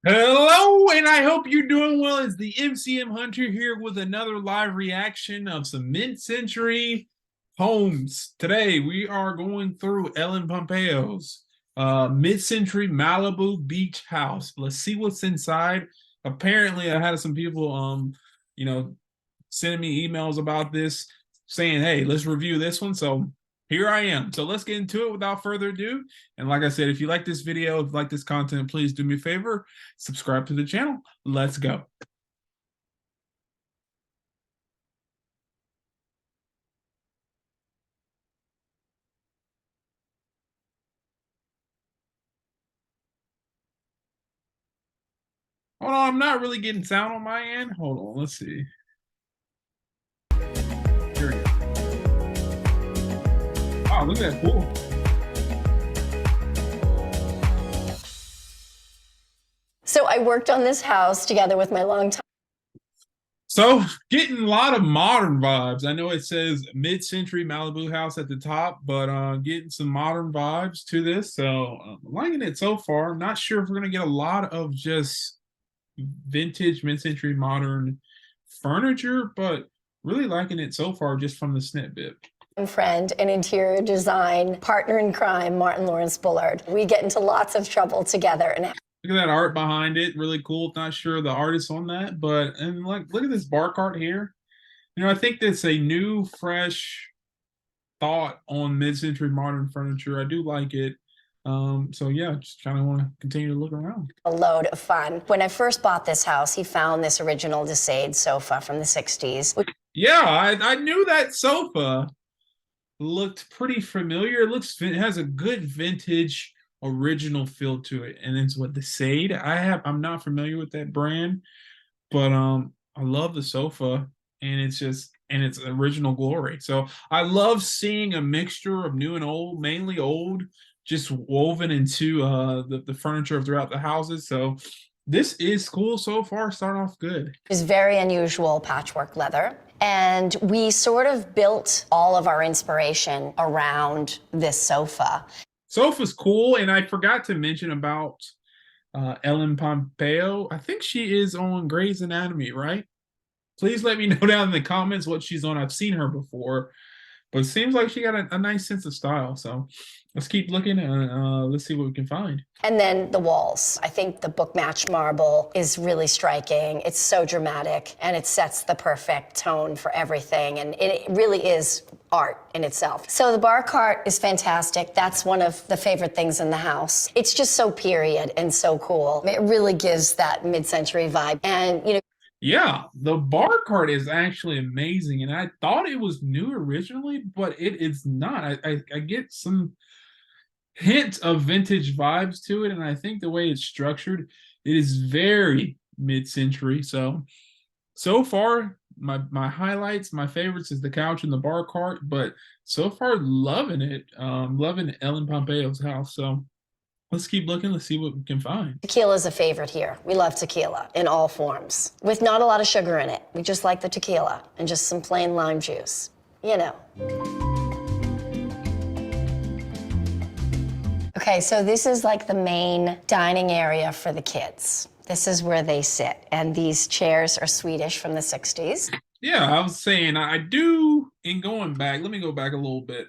Hello, and I hope you're doing well. It's the MCM Hunter here with another live reaction of some mid-century homes. Today, we are going through Ellen Pompeo's mid-century Malibu beach house. Let's see what's inside. Apparently, I had some people, you know, sending me emails about this, saying, "Hey, let's review this one." So here I am. So let's get into it without further ado. And like I said, if you like this video, if you like this content, please do me a favor, subscribe to the channel. Let's go. Hold on, I'm not really getting sound on my end. Hold on, let's see. Here we go. Oh, look at that pool. So I worked on this house together with my longtime. So getting a lot of modern vibes. I know it says mid-century Malibu house at the top, but getting some modern vibes to this. So liking it so far. Not sure if we're gonna get a lot of just vintage mid-century modern furniture, but really liking it so far just from the snippet. Friend and interior design partner in crime, Martin Lawrence Bullard. We get into lots of trouble together. And look at that art behind it, really cool. Not sure the artist on that, but and like look at this bar cart here. I think that's a new, fresh thought on mid-century modern furniture. I do like it. So yeah, just kind of want to continue to look around. a load of fun. When I first bought this house, he found this original 𝐦𝐨𝐬𝐬 sofa from the 60s. Yeah, I knew that sofa looked pretty familiar. It has a good vintage original feel to it. And it's what the 𝐦𝐨𝐬𝐬. I'm not familiar with that brand, but I love the sofa and it's just and its original glory. So I love seeing a mixture of new and old, mainly old, just woven into the furniture throughout the houses. So this is cool so far. Starting off good. It's very unusual patchwork leather. And we sort of built all of our inspiration around this sofa. Sofa's cool, and I forgot to mention about Ellen Pompeo. I think she is on Grey's Anatomy, right? Please let me know down in the comments what she's on. I've seen her before, but it seems like she got a nice sense of style. So let's keep looking and let's see what we can find. And then the walls. I think the book match marble is really striking. It's so dramatic and it sets the perfect tone for everything. And it really is art in itself. So the bar cart is fantastic. That's one of the favorite things in the house. It's just so period and so cool. It really gives that mid-century vibe. And, you know, yeah, the bar cart is actually amazing, and I thought it was new originally, but it's not. I get some hint of vintage vibes to it, and I think the way it's structured, it is very mid-century. So far, my highlights, my favorites is the couch and the bar cart, but so far loving it. Loving Ellen Pompeo's house. So let's keep looking. Let's see what we can find. Tequila is a favorite here. We love tequila in all forms, with not a lot of sugar in it. We just like the tequila and just some plain lime juice, you know. Okay, so this is like the main dining area for the kids. This is where they sit, and these chairs are Swedish from the 60s. Yeah, I was saying I do, in going back, let me go back a little bit.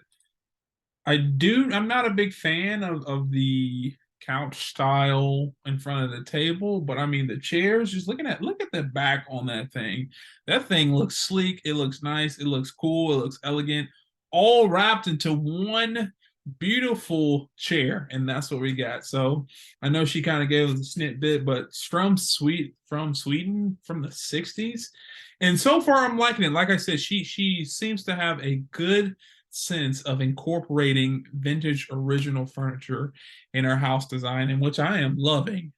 I'm not a big fan of the couch style in front of the table, but I mean the chairs, just look at the back on that thing. That thing looks sleek, it looks nice, it looks cool, it looks elegant, all wrapped into one beautiful chair, and that's what we got. So I know she kind of gave us a snippet, but from Sweden from the 60s. And so far I'm liking it. Like I said, she seems to have a good sense of incorporating vintage original furniture in our house design, in which I am loving.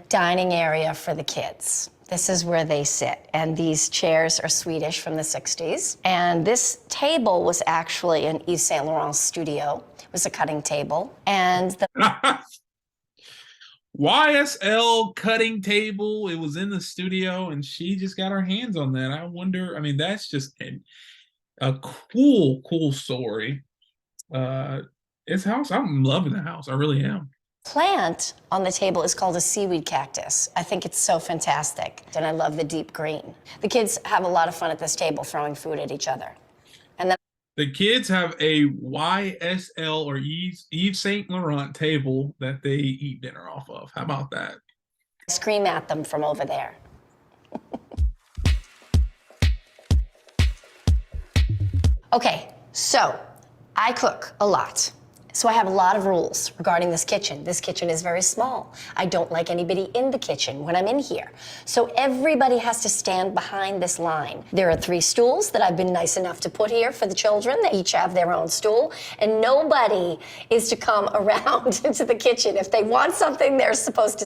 Dining area for the kids. This is where they sit, and these chairs are Swedish from the 60s. And this table was actually an Yves Saint Laurent's studio. It was a cutting table, and the YSL cutting table. It was in the studio, and she just got her hands on that. I wonder. I mean, that's just a cool story. This house, I'm loving the house. I really am. Plant on the table is called a seaweed cactus. I think it's so fantastic, and I love the deep green. The kids have a lot of fun at this table throwing food at each other. And then The kids have a YSL or Yves Saint Laurent table that they eat dinner off of. How about that? I scream at them from over there. Okay, so I cook a lot. So I have a lot of rules regarding this kitchen. This kitchen is very small. I don't like anybody in the kitchen when I'm in here. So everybody has to stand behind this line. There are 3 stools that I've been nice enough to put here for the children. They each have their own stool. And nobody is to come around into the kitchen. If they want something, they're supposed to.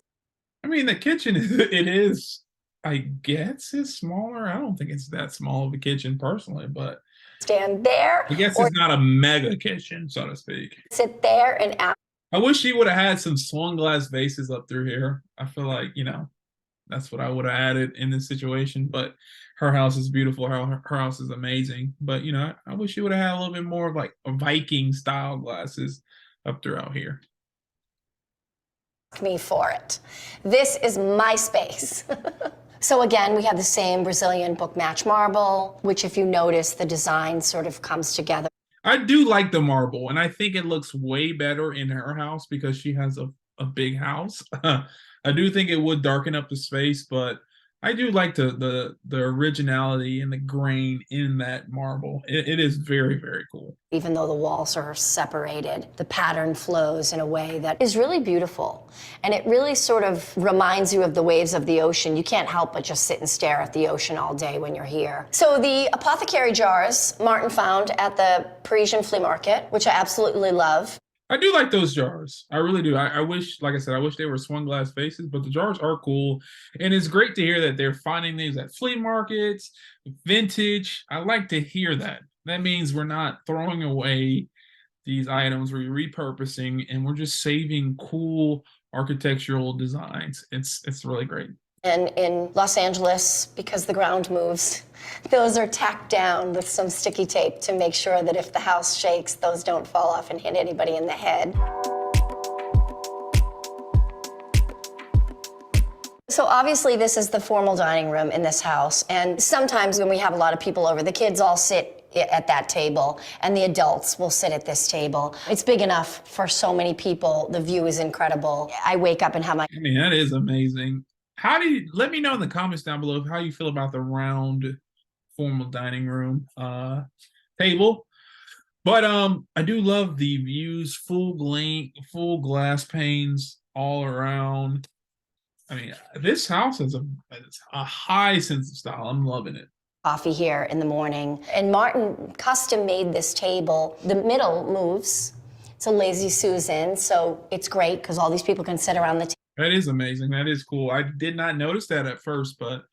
I mean, the kitchen, it is, I guess, is smaller. I don't think it's that small of a kitchen personally, but Stand there. I guess it's not a mega kitchen, so to speak. Sit there and ask. I wish she would have had some swung glass vases up through here. I feel like, that's what I would have added in this situation. But her house is beautiful. Her house is amazing. But, I wish she would have had a little bit more of like a Viking style glasses up throughout here. Me for it. This is my space. So again, we have the same Brazilian book match marble, which if you notice, the design sort of comes together. I do like the marble, and I think it looks way better in her house because she has a big house. I do think it would darken up the space, but I do like the originality and the grain in that marble. It is very, very cool. Even though the walls are separated, the pattern flows in a way that is really beautiful. And it really sort of reminds you of the waves of the ocean. You can't help but just sit and stare at the ocean all day when you're here. So the apothecary jars Martin found at the Parisian flea market, which I absolutely love. I do like those jars. I really do. I wish, like I said, I wish they were swung glass faces, but the jars are cool. And it's great to hear that they're finding these at flea markets, vintage. I like to hear that. That means we're not throwing away these items, we're repurposing, and we're just saving cool architectural designs. It's really great. And in Los Angeles, because the ground moves, those are tacked down with some sticky tape to make sure that if the house shakes, those don't fall off and hit anybody in the head. So obviously this is the formal dining room in this house. And sometimes when we have a lot of people over, the kids all sit at that table and the adults will sit at this table. It's big enough for so many people. The view is incredible. I wake up and have my... I mean, that is amazing. Let me know in the comments down below how you feel about the round formal dining room table. But I do love the views, full glass panes all around. I mean, this house has a high sense of style. I'm loving it. Coffee here in the morning. And Martin custom made this table. The middle moves. It's a lazy Susan, so it's great because all these people can sit around the table. That is amazing. That is cool. I did not notice that at first, but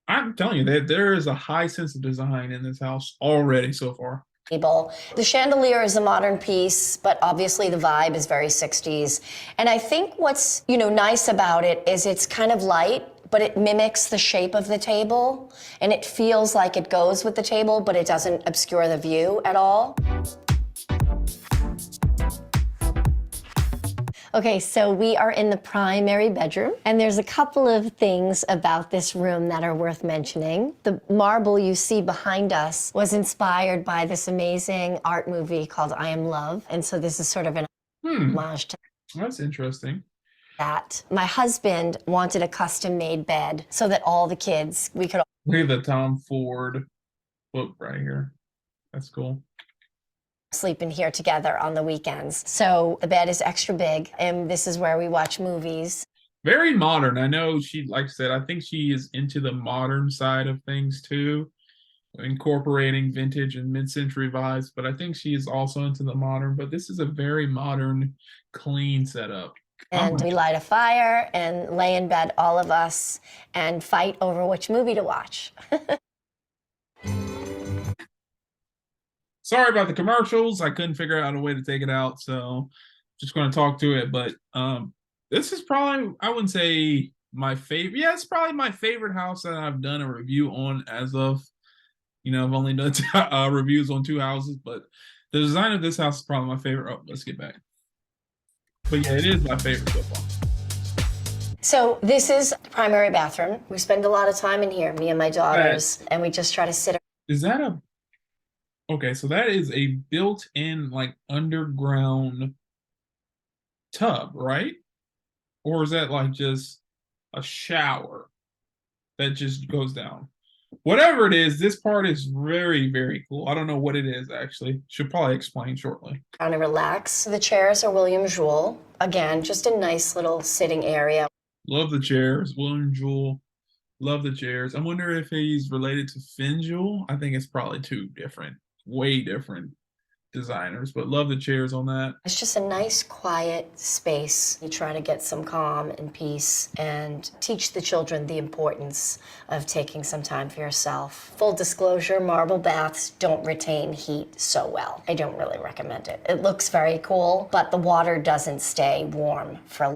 I'm telling you that there is a high sense of design in this house already so far. The chandelier is a modern piece, but obviously the vibe is very 60s. And I think what's, nice about it is it's kind of light, but it mimics the shape of the table, and it feels like it goes with the table, but it doesn't obscure the view at all. Okay, so we are in the primary bedroom, and there's a couple of things about this room that are worth mentioning. The marble you see behind us was inspired by this amazing art movie called I Am Love, and so this is sort of an homage to That's interesting. that. My husband wanted a custom-made bed so that all the kids, we could Look at the Tom Ford book right here. That's cool. sleep in here together on the weekends. So the bed is extra big, and this is where we watch movies. Very modern. I know she, like I said, I think she is into the modern side of things too, incorporating vintage and mid-century vibes, but I think she is also into the modern, but this is a very modern, clean setup. And we light a fire and lay in bed, all of us, and fight over which movie to watch. Sorry about the commercials. I couldn't figure out a way to take it out, so just going to talk to it. But this is probably, I wouldn't say my favorite. Yeah, it's probably my favorite house that I've done a review on as of, I've only done reviews on 2 houses, but the design of this house is probably my favorite. Oh, let's get back. But yeah, it is my favorite so far. So this is the primary bathroom. We spend a lot of time in here, me and my That daughters, and we just try to sit. is that a okay, so that is a built-in like underground tub, right? Or is that like just a shower that just goes down? Whatever it is, this part is very, very cool. I don't know what it is actually. Should probably explain shortly. Trying to relax. The chairs are 𝐦𝐤𝐤𝐿. Again, just a nice little sitting area. Love the chairs. 𝐦𝐤𝐤𝐿. Love the chairs. I wonder if he's related to 𝐦𝐤𝐤𝐿. I think it's probably two different, way different designers, but love the chairs on that. It's just a nice, quiet space. You try to get some calm and peace and teach the children the importance of taking some time for yourself. Full disclosure, marble baths don't retain heat so well. I don't really recommend it. It looks very cool, but the water doesn't stay warm for.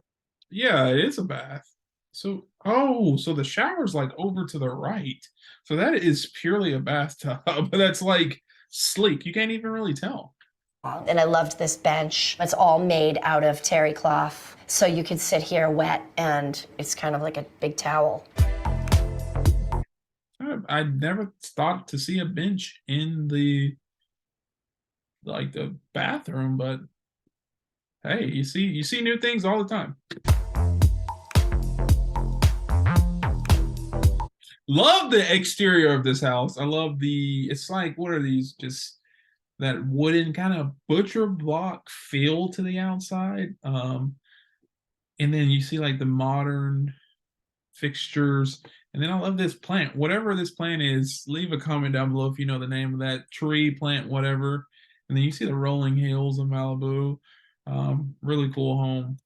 Yeah, it is a bath. So, oh, so the shower's like over to the right. So that is purely a bathtub, but that's like sleek. You can't even really tell. And I loved this bench. It's all made out of terry cloth, so you could sit here wet, and it's kind of like a big towel. I never thought to see a bench in the bathroom, but hey, you see new things all the time. Love the exterior of this house. I love it's like, what are these? Just that wooden kind of butcher block feel to the outside. And then you see like the modern fixtures. And then I love this plant. Whatever this plant is, leave a comment down below if you know the name of that tree, plant, whatever. And then you see the rolling hills of Malibu. Really cool home.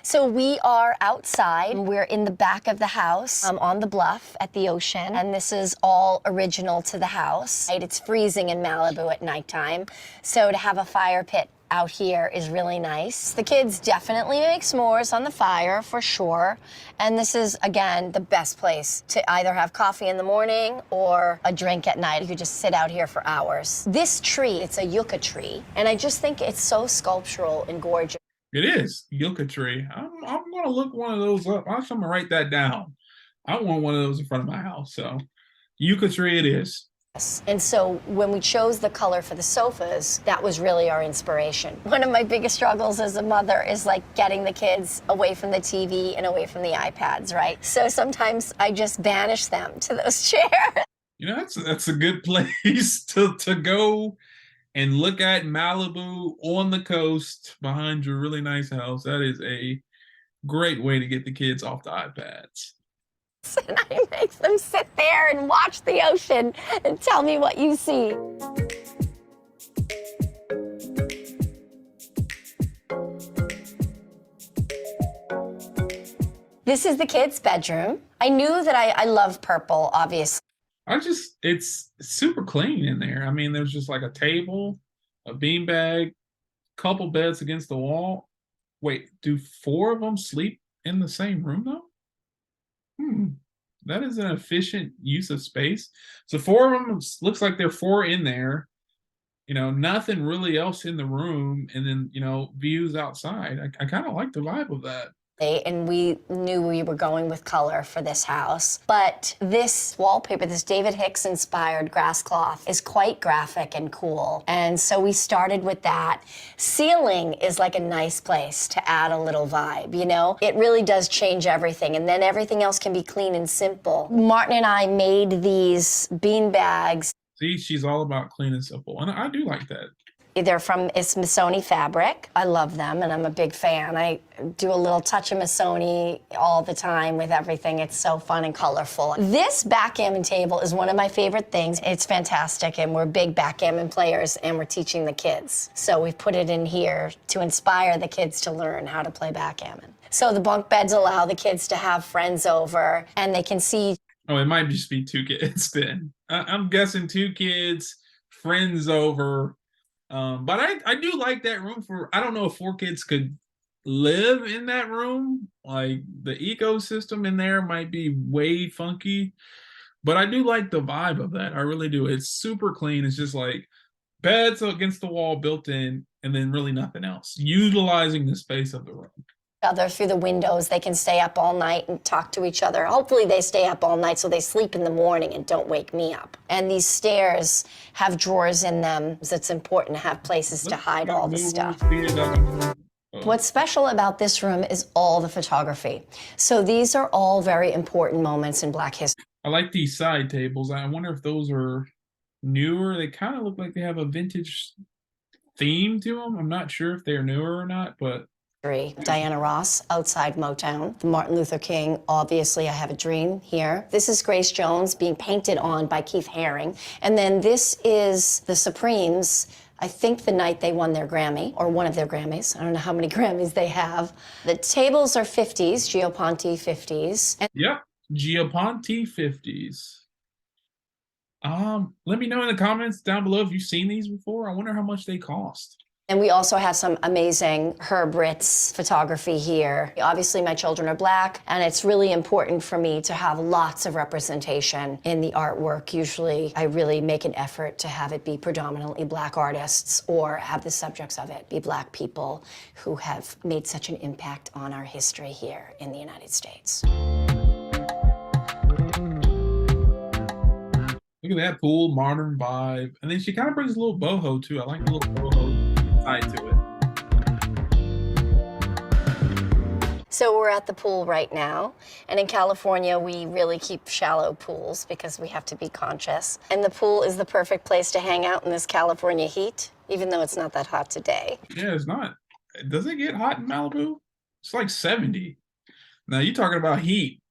So we are outside. We're in the back of the house on the bluff at the ocean. And this is all original to the house. It's freezing in Malibu at nighttime. So to have a fire pit out here is really nice. The kids definitely make s'mores on the fire for sure. And this is, again, the best place to either have coffee in the morning or a drink at night. You could just sit out here for hours. This tree, it's a yucca tree. And I just think it's so sculptural and gorgeous. It is yucca tree. I'm gonna look one of those up. I'm gonna write that down. I want one of those in front of my house. So yucca tree it is. And so when we chose the color for the sofas, that was really our inspiration. One of my biggest struggles as a mother is like getting the kids away from the TV and away from the iPads, right? So sometimes I just banish them to those chairs. You know, that's a good place to go and look at Malibu on the coast behind your really nice house. That is a great way to get the kids off the iPads. And I make them sit there and watch the ocean and tell me what you see. This is the kids' bedroom. I knew that I love purple, obviously. It's super clean in there. I mean, there's just like a table, a beanbag, couple beds against the wall. Wait, do 4 of them sleep in the same room though? That is an efficient use of space. So 4 of them looks like they're 4 in there. You know, nothing really else in the room, and then, you know, views outside. I kind of like the vibe of that. And we knew we were going with color for this house. But this wallpaper, this David Hicks inspired grass cloth, is quite graphic and cool. And so we started with that. Ceiling is like a nice place to add a little vibe, you know? It really does change everything, and then everything else can be clean and simple. Martin and I made these bean bags. See, she's all about clean and simple, and I do like that. They're from Missoni fabric. I love them, and I'm a big fan. I do a little touch of Missoni all the time with everything. It's so fun and colorful. This backgammon table is one of my favorite things. It's fantastic, and we're big backgammon players, and we're teaching the kids. So we've put it in here to inspire the kids to learn how to play backgammon. So the bunk beds allow the kids to have friends over, and they can see. Oh, it might just be 2 kids then. I'm guessing 2 kids, friends over. But I do like that room for, I don't know if 4 kids could live in that room. Like the ecosystem in there might be way funky, but I do like the vibe of that. I really do. It's super clean. It's just like beds against the wall built in. and then really nothing else. Utilizing the space of the room. Other through the windows, they can stay up all night and talk to each other. Hopefully they stay up all night so they sleep in the morning and don't wake me up. And these stairs have drawers in them, so it's important to have places to hide all the stuff. What's special about this room is all the photography. So these are all very important moments in Black history. I like these side tables. I wonder if those are newer. They kind of look like they have a vintage theme to them. I'm not sure if they're newer or not, but Diana Ross, outside Motown. Martin Luther King, obviously I Have a Dream here. This is Grace Jones being painted on by Keith Haring. And then this is the Supremes, I think the night they won their Grammy, or one of their Grammys. I don't know how many Grammys they have. The tables are 50s, 𝐕 𝐵50s. And yep, 𝐕 𝐵50s. Let me know in the comments down below if you've seen these before. I wonder how much they cost. And we also have some amazing Herb Ritts photography here. Obviously, my children are Black, and it's really important for me to have lots of representation in the artwork. Usually, I really make an effort to have it be predominantly Black artists or have the subjects of it be Black people who have made such an impact on our history here in the United States. Look at that pool, modern vibe. And then she kind of brings a little boho, too. I like the little boho tied to it. So we're at the pool right now, and in California we really keep shallow pools because we have to be conscious. And the pool is the perfect place to hang out in this California heat, even though it's not that hot today. Yeah, it's not. Does it get hot in Malibu? It's like 70. Now you're talking about heat.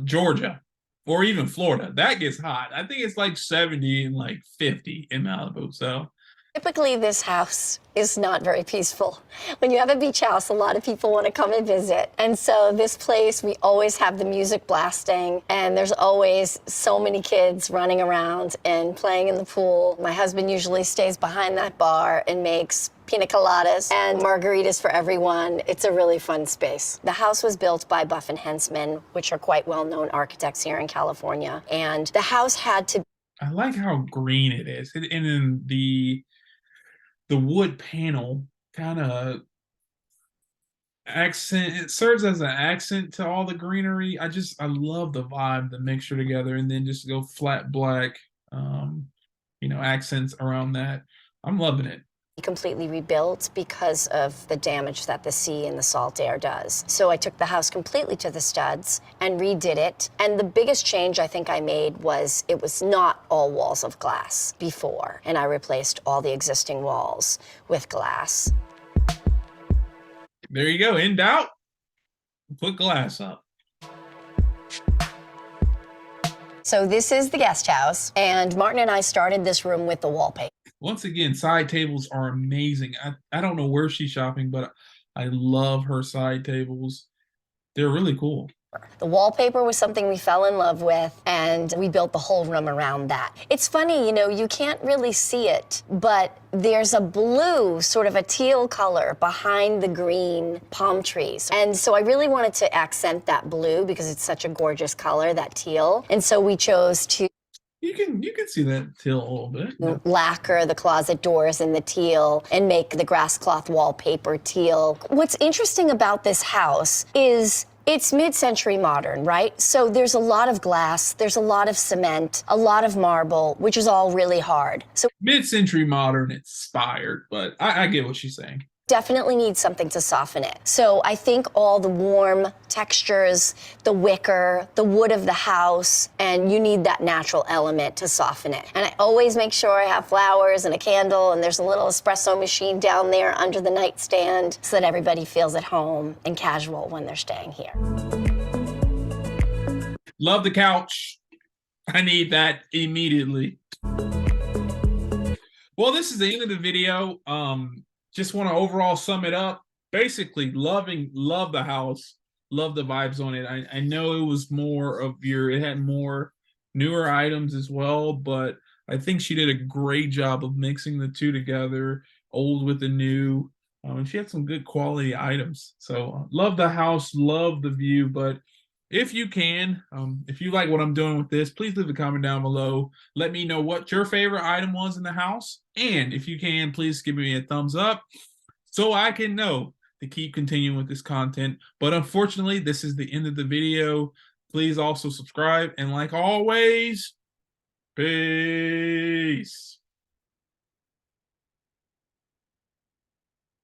Georgia, or even Florida, that gets hot. I think it's like 70 and like 50 in Malibu, so. Typically, this house is not very peaceful. When you have a beach house, a lot of people want to come and visit. And so this place, we always have the music blasting, and there's always so many kids running around and playing in the pool. My husband usually stays behind that bar and makes pina coladas and margaritas for everyone. It's a really fun space. The house was built by Buff and Hensman, which are quite well-known architects here in California. And the house had to... I like how green it is. And then the wood panel kind of accent, it serves as an accent to all the greenery. I love the vibe, the mixture together, and then just go flat black, accents around that. I'm loving it. Completely rebuilt because of the damage that the sea and the salt air does. So I took the house completely to the studs and redid it. And the biggest change I think I made was it was not all walls of glass before. And I replaced all the existing walls with glass. There you go. In doubt, put glass up. So this is the guest house. And Martin and I started this room with the wallpaper. Once again, side tables are amazing. I don't know where she's shopping, but I love her side tables. They're really cool. The wallpaper was something we fell in love with, and we built the whole room around that. It's funny, you can't really see it, but there's a blue, sort of a teal color behind the green palm trees. And so I really wanted to accent that blue because it's such a gorgeous color, that teal. And so we chose to You can see that teal a little bit. Lacquer the closet doors in the teal and make the grass cloth wallpaper teal. What's interesting about this house is it's mid-century modern, right? So there's a lot of glass, there's a lot of cement, a lot of marble, which is all really hard. So mid-century modern inspired, but I get what she's saying. Definitely need something to soften it. So I think all the warm textures, the wicker, the wood of the house, and you need that natural element to soften it. And I always make sure I have flowers and a candle, and there's a little espresso machine down there under the nightstand so that everybody feels at home and casual when they're staying here. Love the couch. I need that immediately. Well, this is the end of the video. Just want to overall sum it up. Basically, love the house, love the vibes on it. I know it was more of it had more newer items as well, but I think she did a great job of mixing the two together, old with the new. And she had some good quality items. So love the house, love the view, but if you can, if you like what I'm doing with this, please leave a comment down below. Let me know what your favorite item was in the house. And if you can, please give me a thumbs up so I can know to keep continuing with this content. But unfortunately, this is the end of the video. Please also subscribe. And like always, peace.